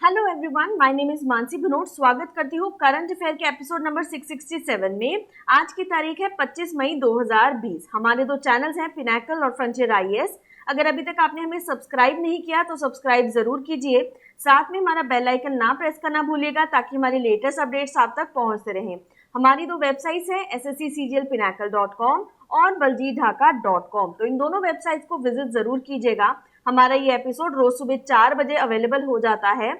Hello everyone, my name is Mansi Bhanot. स्वागत करती हूँ करंट अफेयर के एपिसोड नंबर 667 में। आज की तारीख है 25 मई 2020। हमारे दो चैनल्स हैं, पिनाकल और फ्रंटियर आईएएस। अगर अभी तक आपने हमें सब्सक्राइब नहीं किया तो सब्सक्राइब जरूर कीजिए। साथ में हमारा बेल आइकन ना प्रेस करना भूलिएगा ताकि हमारी लेटेस्ट अपडेट्स आप तक पहुंचते रहें। हमारी दो वेबसाइट्स हैं ssccglpinacle.com और baljeetdhaka.com। तो इन दोनों वेबसाइट्स को विजिट जरूर कीजिएगा। हमारा ये एपिसोड रोज सुबह 4 बजे अवेलेबल हो जाता है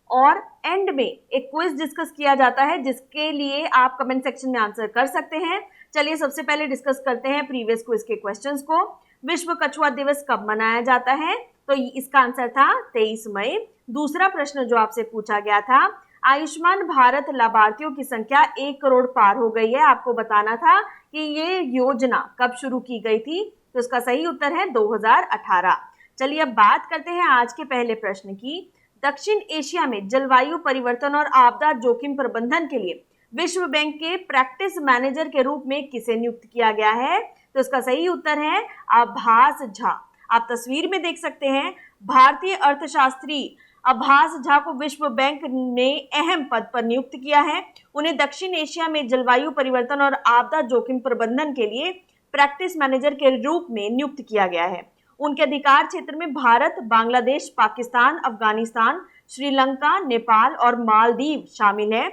और एंड में एक क्विज डिस्कस किया जाता है जिसके लिए आप कमेंट सेक्शन में आंसर कर सकते हैं। चलिए सबसे पहले डिस्कस करते हैं प्रीवियस क्विज के क्वेश्चंस को। विश्व कछुआ दिवस कब मनाया जाता है? तो इसका आंसर था 23 मई। दूसरा प्रश्न जो आपसे पूछा गया था, आयुष्मान भारत लाभार्थियों की संख्या 1 करोड़ पार हो गई है। आपको बताना था कि ये योजना कब शुरू की गई थी। तो इसका सही उत्तर है 2018। चलिए अब बात करते हैं आज के पहले प्रश्न की। दक्षिण एशिया में जलवायु परिवर्तन और आपदा जोखिम प्रबंधन के लिए विश्व बैंक के प्रैक्टिस मैनेजर के रूप में किसे नियुक्त किया गया है? तो इसका सही उत्तर है आभास झा। आप तस्वीर में देख सकते हैं भारतीय अर्थशास्त्री आभास झा को विश्व बैंक ने अहम पद पर नियुक्त किया है। उन्हें दक्षिण एशिया में जलवायु परिवर्तन और आपदा जोखिम प्रबंधन के लिए प्रैक्टिस मैनेजर के रूप में नियुक्त किया गया है। उनके अधिकार क्षेत्र में भारत, बांग्लादेश, पाकिस्तान, अफगानिस्तान, श्रीलंका, नेपाल और मालदीव शामिल है।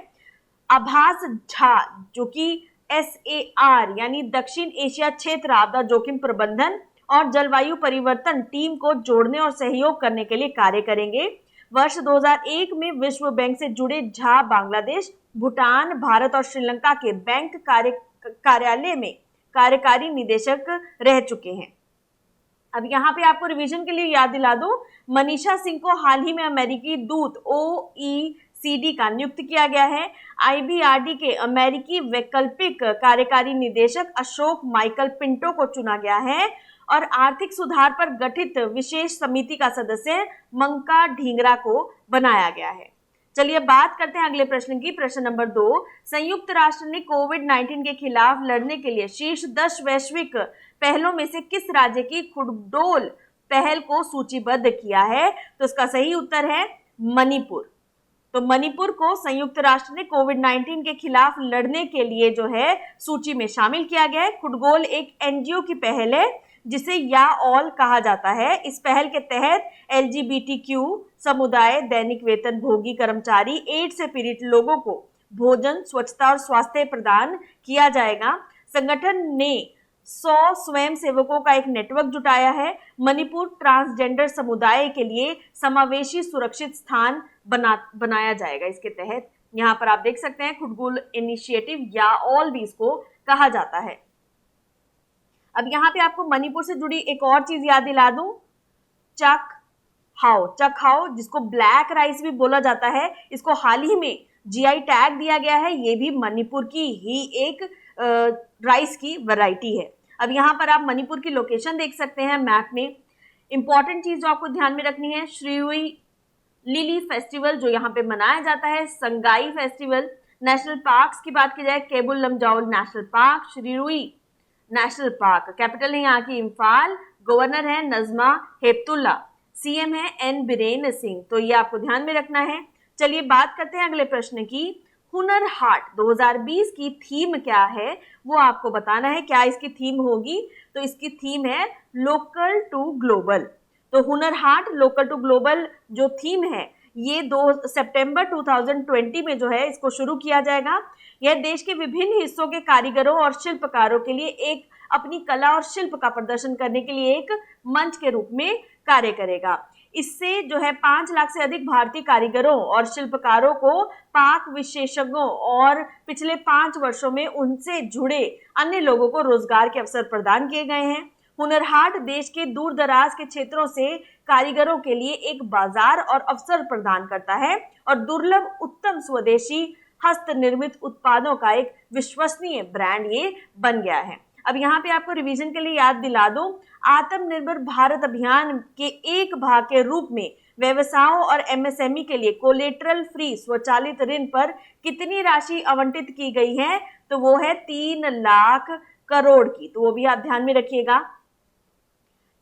आभास झा जो कि SAR यानी दक्षिण एशिया क्षेत्र आपदा जोखिम प्रबंधन और जलवायु परिवर्तन टीम को जोड़ने और सहयोग करने के लिए कार्य करेंगे। वर्ष 2001 में विश्व बैंक से जुड़े झा बांग्लादेश, भूटान, भारत और श्रीलंका के बैंक कार्यालय में कार्यकारी निदेशक रह चुके हैं। अब यहाँ पे आपको रिवीजन के लिए याद दिला दूं, मनीषा सिंह को हाल ही में अमेरिकी दूत OECD का नियुक्त किया गया है। IBRD के अमेरिकी वैकल्पिक कार्यकारी निदेशक अशोक माइकल पिंटो को चुना गया है और आर्थिक सुधार पर गठित विशेष समिति का सदस्य मंका ढींगरा को बनाया गया है। चलिए बात करते हैं अगले प्रश्न की। प्रश्न नंबर 2, संयुक्त राष्ट्र ने कोविड-19 के खिलाफ लड़ने के लिए शीर्ष 10 वैश्विक पहलों में से किस राज्य की खुडडोल पहल को सूचीबद्ध किया है? तो इसका सही उत्तर है मणिपुर। तो मणिपुर को संयुक्त राष्ट्र ने कोविड-19 के खिलाफ लड़ने के लिए जो है सूची में शामिल किया गया है। खुडगोल एक NGO की पहल है जिसे या ऑल कहा जाता है। इस पहल के तहत LGBTQ समुदाय, दैनिक वेतन भोगी कर्मचारी, एड्स से पीड़ित लोगों को भोजन, स्वच्छता और स्वास्थ्य प्रदान किया जाएगा। संगठन ने 100 स्वयं सेवकों का एक नेटवर्क जुटाया है। मणिपुर ट्रांसजेंडर समुदाय के लिए समावेशी सुरक्षित स्थान बनाया जाएगा। इसके तहत यहाँ पर आप देख सकते हैं खुडगोल इनिशिएटिव या ऑल भी इसको कहा जाता है। अब यहाँ पे आपको मणिपुर से जुड़ी एक और चीज याद दिला दूं, चक हाओ जिसको ब्लैक राइस भी बोला जाता है, इसको हाल ही में GI टैग दिया गया है। ये भी मणिपुर की ही एक राइस की वैरायटी है। अब यहाँ पर आप मणिपुर की लोकेशन देख सकते हैं मैप में। इंपॉर्टेंट चीज जो आपको ध्यान में रखनी है, श्रीरुई लिली फेस्टिवल जो यहाँ पे मनाया जाता है, संगाई फेस्टिवल। नेशनल पार्क्स की बात की जाए, Keibul Lamjao national park, Shirui national park. Capital है यहाँ की इम्फाल, गवर्नर है नजमा हेपतुल्ला, CM है N बीरेन सिंह। तो ये आपको ध्यान में रखना है। चलिए बात करते हैं अगले प्रश्न की। हुनर हाट 2020 की थीम क्या है वो आपको बताना है। क्या इसकी थीम होगी? तो इसकी थीम है लोकल टू ग्लोबल। तो Hunar Haat local to global जो थीम है ये 2 सितंबर 2020 में जो है इसको शुरू किया जाएगा। यह देश के विभिन्न हिस्सों के कारीगरों और शिल्पकारों के लिए एक अपनी कला और शिल्प का प्रदर्शन करने के लिए एक मंच के रूप में कार्य करेगा। इससे जो है 5 लाख से अधिक भारतीय कारीगरों और शिल्पकारों को पाक विशेषज्ञों और पिछले 5 वर्षों में उनसे जुड़े अन्य लोगों को रोजगार के अवसर प्रदान किए गए हैं। हुनर हाट देश के दूर दराज के क्षेत्रों से कारीगरों के लिए एक बाजार और अवसर प्रदान करता है और दुर्लभ उत्तम स्वदेशी हस्त निर्मित उत्पादों का एक विश्वसनीय ब्रांड ये बन गया है। अब यहाँ पे आपको रिवीजन के लिए याद दिला दूं, आत्मनिर्भर भारत अभियान के एक भाग के रूप में व्यवसायों और MSME के लिए कोलेटरल फ्री स्वचालित ऋण पर कितनी राशि आवंटित की गई है? तो वो है 3 लाख करोड़ की। तो वो भी आप ध्यान में रखिएगा।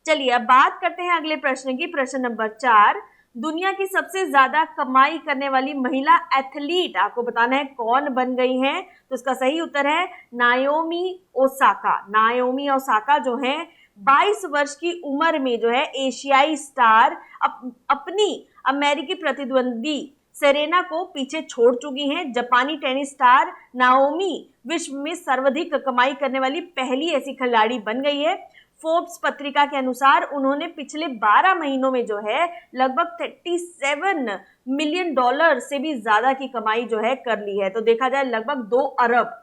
चलिए अब बात करते हैं अगले प्रश्न की। प्रश्न नंबर 4, दुनिया की सबसे ज्यादा कमाई करने वाली महिला एथलीट आपको बताना है कौन बन गई है, तो इसका सही उत्तर है नाओमी ओसाका। नाओमी ओसाका जो है 22 वर्ष की उम्र में जो है एशियाई स्टार अपनी अमेरिकी प्रतिद्वंदी सेरेना को पीछे छोड़ चुकी हैं। जापानी टेनिस स्टार नाओमी विश्व में सर्वाधिक कमाई करने वाली पहली ऐसी खिलाड़ी बन गई है। फोर्ब्स पत्रिका के अनुसार उन्होंने पिछले 12 महीनों में जो है लगभग 37 मिलियन डॉलर से भी ज्यादा की कमाई जो है कर ली है। तो देखा जाए लगभग 2 अरब।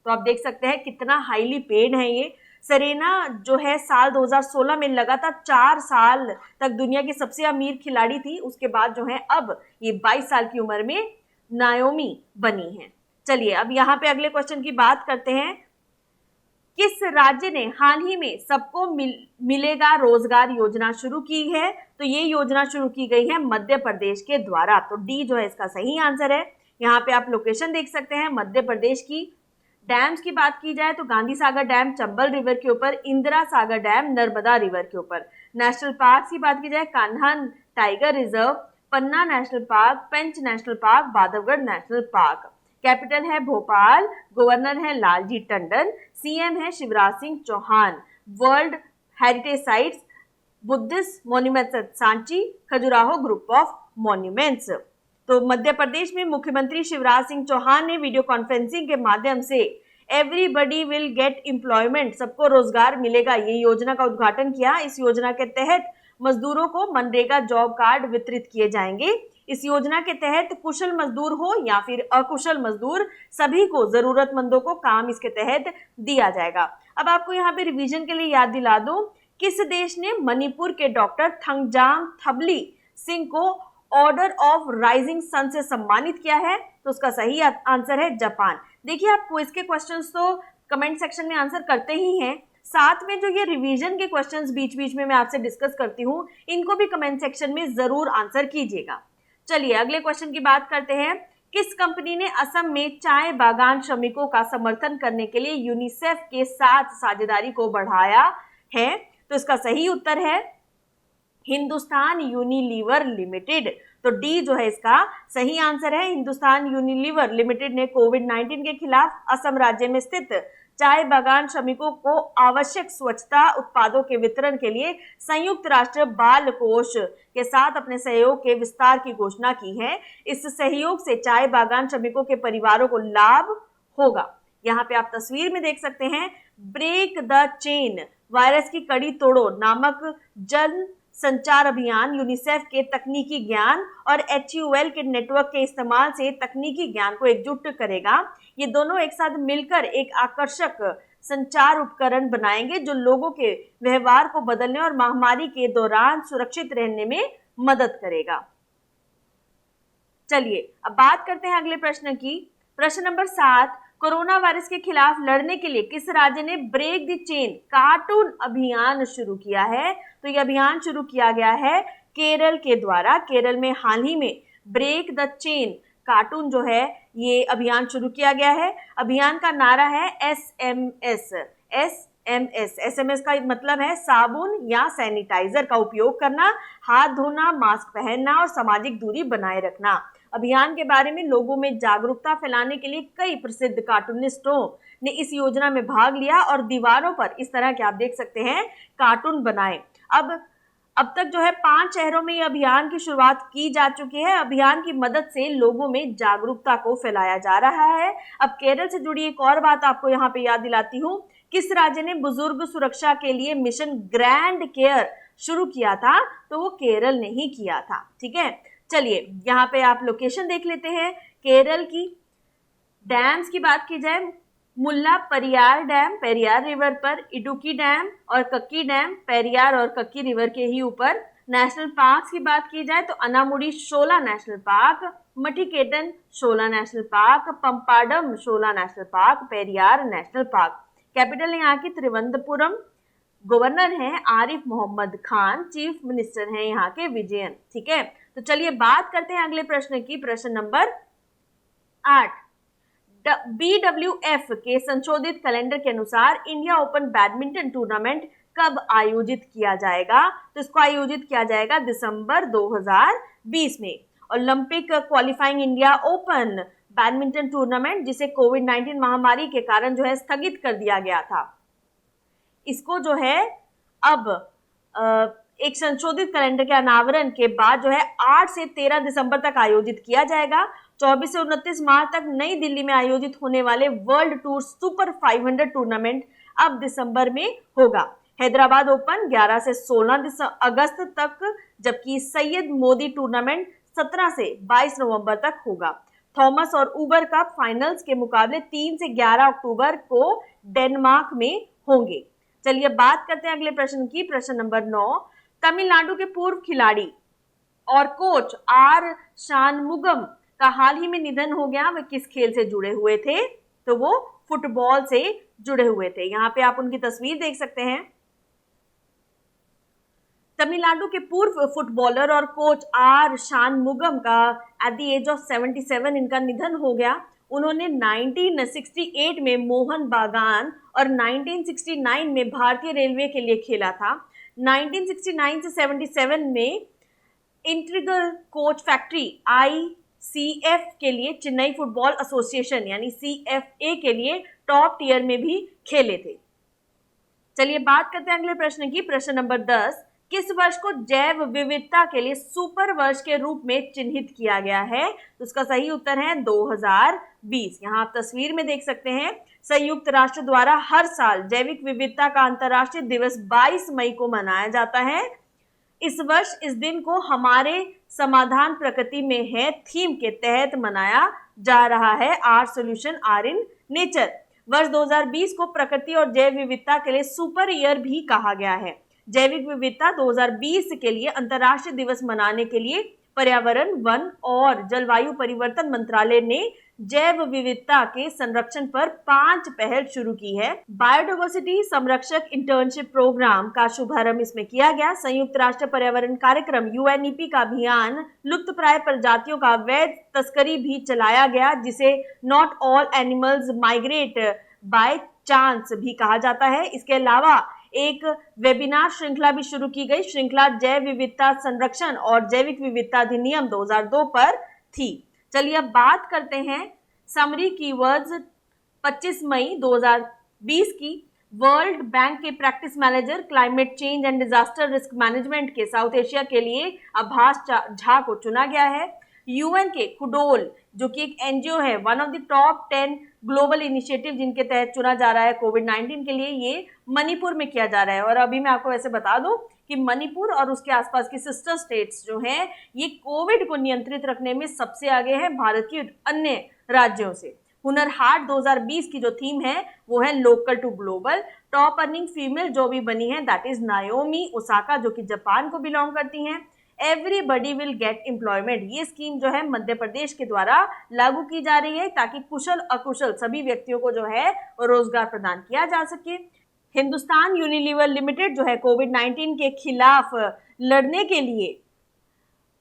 तो आप देख सकते हैं कितना हाईली पेड है ये। सेरेना जो है साल 2016 में लगातार 4 साल तक दुनिया की सबसे अमीर खिलाड़ी थी। उसके बाद जो है अब ये 22 साल की उम्र में नाओमी बनी है। चलिए अब यहाँ पे अगले क्वेश्चन की बात करते हैं। किस राज्य ने हाल ही में सबको मिलेगा रोजगार योजना शुरू की है? तो ये योजना शुरू की गई है मध्य प्रदेश के द्वारा। तो डी जो है इसका सही आंसर है। यहाँ पे आप लोकेशन देख सकते हैं मध्य प्रदेश की। डैम्स की बात की जाए तो गांधी सागर डैम चंबल रिवर के ऊपर, इंदिरा सागर डैम नर्मदा रिवर के ऊपर। नेशनल पार्क की बात की जाए Kanha tiger reserve, Panna national park, Pench national park, Bandhavgarh national park. Capital है भोपाल, गवर्नर है लालजी टंडन, सीएम है Shivraj Singh Chouhan. World heritage sites Buddhist monuments Sanchi, Khajuraho group of monuments. तो मध्य प्रदेश में मुख्यमंत्री शिवराज सिंह चौहान ने वीडियो कॉन्फ्रेंसिंग के माध्यम से एवरीबडी विल गेट एम्प्लॉयमेंट, सबको रोजगार मिलेगा, ये योजना का उद्घाटन किया। इस योजना के तहत मजदूरों को मनरेगा जॉब कार्ड वितरित किए जाएंगे। इस योजना के तहत कुशल मजदूर हो या फिर अकुशल मजदूर, सभी को जरूरतमंदों को काम इसके तहत दिया जाएगा। अब आपको यहाँ पे रिवीजन के लिए याद दिला दूं, किस देश ने मणिपुर के डॉक्टर थंगजाम थबली सिंह को ऑर्डर ऑफ राइजिंग सन से सम्मानित किया है? तो उसका सही आंसर है जापान। देखिए आप क्विज के क्वेश्चंस तो कमेंट सेक्शन में आंसर करते ही हैं, साथ में जो ये रिवीजन के क्वेश्चंस बीच बीच में मैं आपसे डिस्कस करती हूँ, इनको भी कमेंट सेक्शन में जरूर आंसर कीजिएगा। चलिए अगले क्वेश्चन की बात करते हैं। किस कंपनी ने असम में चाय बागान श्रमिकों का समर्थन करने के लिए यूनिसेफ के साथ साझेदारी को बढ़ाया है? तो इसका सही उत्तर है हिंदुस्तान यूनिलीवर लिमिटेड। तो डी जो है इसका सही आंसर है। हिंदुस्तान यूनिलीवर लिमिटेड ने कोविड-19 के खिलाफ असम राज्य में स्थित चाय बागान श्रमिकों को आवश्यक स्वच्छता उत्पादों के वितरण के लिए संयुक्त राष्ट्र बाल कोष के साथ अपने सहयोग के विस्तार की घोषणा की है। इस सहयोग से चाय बागान श्रमिकों के परिवारों को लाभ होगा। यहाँ पे आप तस्वीर में देख सकते हैं, ब्रेक द चेन वायरस की कड़ी तोड़ो नामक जन संचार अभियान यूनिसेफ के तकनीकी ज्ञान और HUL के नेटवर्क के इस्तेमाल से तकनीकी ज्ञान को एकजुट करेगा। ये दोनों एक साथ मिलकर एक आकर्षक संचार उपकरण बनाएंगे जो लोगों के व्यवहार को बदलने और महामारी के दौरान सुरक्षित रहने में मदद करेगा। चलिए अब बात करते हैं अगले प्रश्न की। प्रश्न नंबर 7, कोरोना वायरस के खिलाफ लड़ने के लिए किस राज्य ने ब्रेक द चेन कार्टून अभियान शुरू किया है? तो यह अभियान शुरू किया गया है केरल के द्वारा। केरल में हाल ही में ब्रेक द चेन कार्टून जो है ये अभियान शुरू किया गया है। अभियान का नारा है SMS। SMS का मतलब है साबुन या सैनिटाइजर का उपयोग करना, हाथ धोना, मास्क पहनना और सामाजिक दूरी बनाए रखना। अभियान के बारे में लोगों में जागरूकता फैलाने के लिए कई प्रसिद्ध कार्टूनिस्टों ने इस योजना में भाग लिया और दीवारों पर इस तरह के आप देख सकते हैं कार्टून बनाए। अब तक जो है 5 शहरों में ये अभियान की शुरुआत की जा चुकी है। अभियान की मदद से लोगों में जागरूकता को फैलाया जा रहा है। अब केरल से जुड़ी एक और बात आपको यहाँ पे याद दिलाती हूँ। किस राज्य ने बुजुर्ग सुरक्षा के लिए मिशन ग्रैंड केयर शुरू किया था? तो वो केरल ने ही किया था। ठीक है, चलिए यहाँ पे आप लोकेशन देख लेते हैं केरल की। डैम्स की बात की जाए, मुल्ला पेरियार डैम पेरियार रिवर पर, इडुक्की डैम और कक्की डैम पेरियार और कक्की रिवर के ही ऊपर। नेशनल पार्क्स की बात की जाए तो Anamudi Shola national park, Mathikettan Shola national park, Pampadum Shola national park, Periyar national park. Capital है यहाँ की त्रिवंतपुरम। गवर्नर हैं आरिफ मोहम्मद खान, चीफ मिनिस्टर हैं यहाँ के विजयन। ठीक है, तो चलिए बात करते हैं अगले प्रश्न की। प्रश्न नंबर 8, BWF के संशोधित कैलेंडर के अनुसार इंडिया ओपन बैडमिंटन टूर्नामेंट कब आयोजित किया जाएगा? तो इसको आयोजित किया जाएगा दिसंबर 2020 में। Olympic qualifying India open badminton tournament, जिसे कोविड-19 महामारी के कारण जो है स्थगित कर दिया गया था, इसको जो है अब एक संशोधित कैलेंडर के अनावरण के बाद जो है 8 से 13 दिसंबर तक आयोजित किया जाएगा। 24 से 29 मार्च तक नई दिल्ली में आयोजित होने वाले वर्ल्ड टूर सुपर 500 टूर्नामेंट अब दिसंबर में होगा। हैदराबाद ओपन 11 से 16 अगस्त तक, जबकि सैयद मोदी टूर्नामेंट 17 से 22 नवंबर तक होगा। थॉमस और उबर कप फाइनल्स के मुकाबले 3 से 11 अक्टूबर को डेनमार्क में होंगे। चलिए बात करते हैं अगले प्रश्न की। प्रश्न नंबर 9, तमिलनाडु के पूर्व खिलाड़ी और कोच आर शानमुगम का हाल ही में निधन हो गया। वे किस खेल से जुड़े हुए थे? तो वो फुटबॉल से जुड़े हुए थे। यहाँ पे आप उनकी तस्वीर देख सकते हैं। तमिलनाडु के पूर्व फुटबॉलर और कोच आर शानमुगम का एट द एज ऑफ 77 इनका निधन हो गया। उन्होंने 1968 में मोहन बागान और 1969 में भारतीय रेलवे के लिए खेला था। 1969 से 77 में इंटीग्रल कोच फैक्ट्री ICF के लिए चेन्नई फुटबॉल एसोसिएशन यानी CFA के लिए टॉप टियर में भी खेले थे। चलिए बात करते हैं अगले प्रश्न की। प्रश्न नंबर 10, किस वर्ष को जैव विविधता के लिए सुपर वर्ष के रूप में चिन्हित किया गया है? तो उसका सही उत्तर है 2020। यहाँ आप तस्वीर में देख सकते हैं। संयुक्त राष्ट्र द्वारा हर साल जैविक विविधता का अंतर्राष्ट्रीय दिवस 22 मई को मनाया जाता है। इस वर्ष इस दिन को हमारे समाधान प्रकृति में है थीम के तहत मनाया जा रहा है। Our solution are in nature. वर्ष 2020 को प्रकृति और जैव विविधता के लिए सुपर ईयर भी कहा गया है। जैविक विविधता 2020 के लिए अंतर्राष्ट्रीय दिवस मनाने के लिए पर्यावरण, वन और जलवायु परिवर्तन मंत्रालय ने जैव विविधता के संरक्षण पर 5 पहल शुरू की है। बायोडाइवर्सिटी संरक्षक इंटर्नशिप प्रोग्राम का शुभारंभ इसमें किया गया। संयुक्त राष्ट्र पर्यावरण कार्यक्रम UNEP का अभियान लुप्त प्राय प्रजातियों का अवैध तस्करी भी चलाया गया, जिसे not all animals migrate by chance भी कहा जाता है। इसके अलावा एक वेबिनार श्रृंखला भी शुरू की गई। श्रृंखला जैव विविधता संरक्षण और जैविक विविधता अधिनियम 2002 पर थी। चलिए अब बात करते हैं समरी कीवर्ड्स 25 मई 2020 की। वर्ल्ड बैंक के practice manager climate change and disaster risk management के साउथ एशिया के लिए आभास झा को चुना गया है। UN के खुडोल, जो कि एक NGO है, one of the top 10 global initiative जिनके तहत चुना जा रहा है कोविड-19 के लिए, ये मणिपुर में किया जा रहा है। और अभी मैं आपको वैसे बता दूं कि मणिपुर और उसके आसपास की सिस्टर स्टेट्स जो हैं, ये कोविड को नियंत्रित रखने में सबसे आगे है भारत के अन्य राज्यों से। हुनर हाट 2020 की जो थीम है वो है local to global. Top earning female जो भी बनी है दैट इज नायोमी ओसाका, जो कि जापान को बिलोंग करती हैं। एवरीबडी विल गेट एम्प्लॉयमेंट, ये स्कीम जो है मध्य प्रदेश के द्वारा लागू की जा रही है ताकि कुशल अकुशल सभी व्यक्तियों को जो है रोजगार प्रदान किया जा सके। हिंदुस्तान यूनिलीवर लिमिटेड जो है कोविड-19 के खिलाफ लड़ने के लिए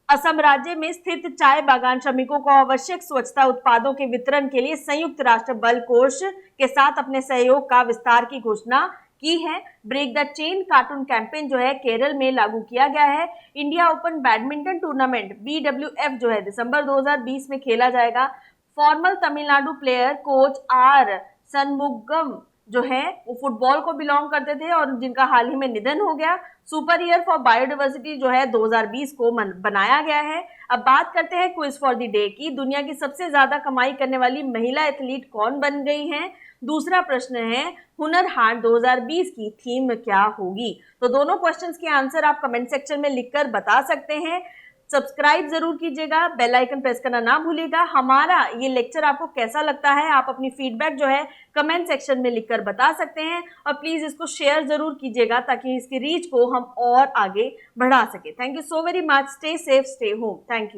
असम राज्य में स्थित चाय बागान श्रमिकों को आवश्यक स्वच्छता उत्पादों के वितरण के लिए संयुक्त राष्ट्र बल कोष के साथ अपने सहयोग का विस्तार की घोषणा की है। Break the chain cartoon campaign जो है केरल में लागू किया गया है। India open badminton tournament BWF जो है दिसंबर 2020 में खेला जाएगा। Formal Tamil Nadu player coach are Shanmugam जो है वो फुटबॉल को बिलोंग करते थे और जिनका हाल ही में निधन हो गया। सुपर ईयर फॉर बायोडाइवर्सिटी जो है 2020 को बनाया गया है। अब बात करते हैं क्विज फॉर द डे की। दुनिया की सबसे ज्यादा कमाई करने वाली महिला एथलीट कौन बन गई हैं? दूसरा प्रश्न है हुनर हाट 2020 की थीम क्या होगी? तो दोनों क्वेश्चंस के आंसर आप कमेंट सेक्शन में लिखकर बता सकते हैं। सब्सक्राइब जरूर कीजिएगा, बेल आइकन प्रेस करना ना भूलिएगा। हमारा ये लेक्चर आपको कैसा लगता है आप अपनी फीडबैक जो है कमेंट सेक्शन में लिखकर बता सकते हैं और प्लीज इसको शेयर जरूर कीजिएगा ताकि इसकी रीच को हम और आगे बढ़ा सके। Thank you so very much. Stay safe, stay home. Thank you.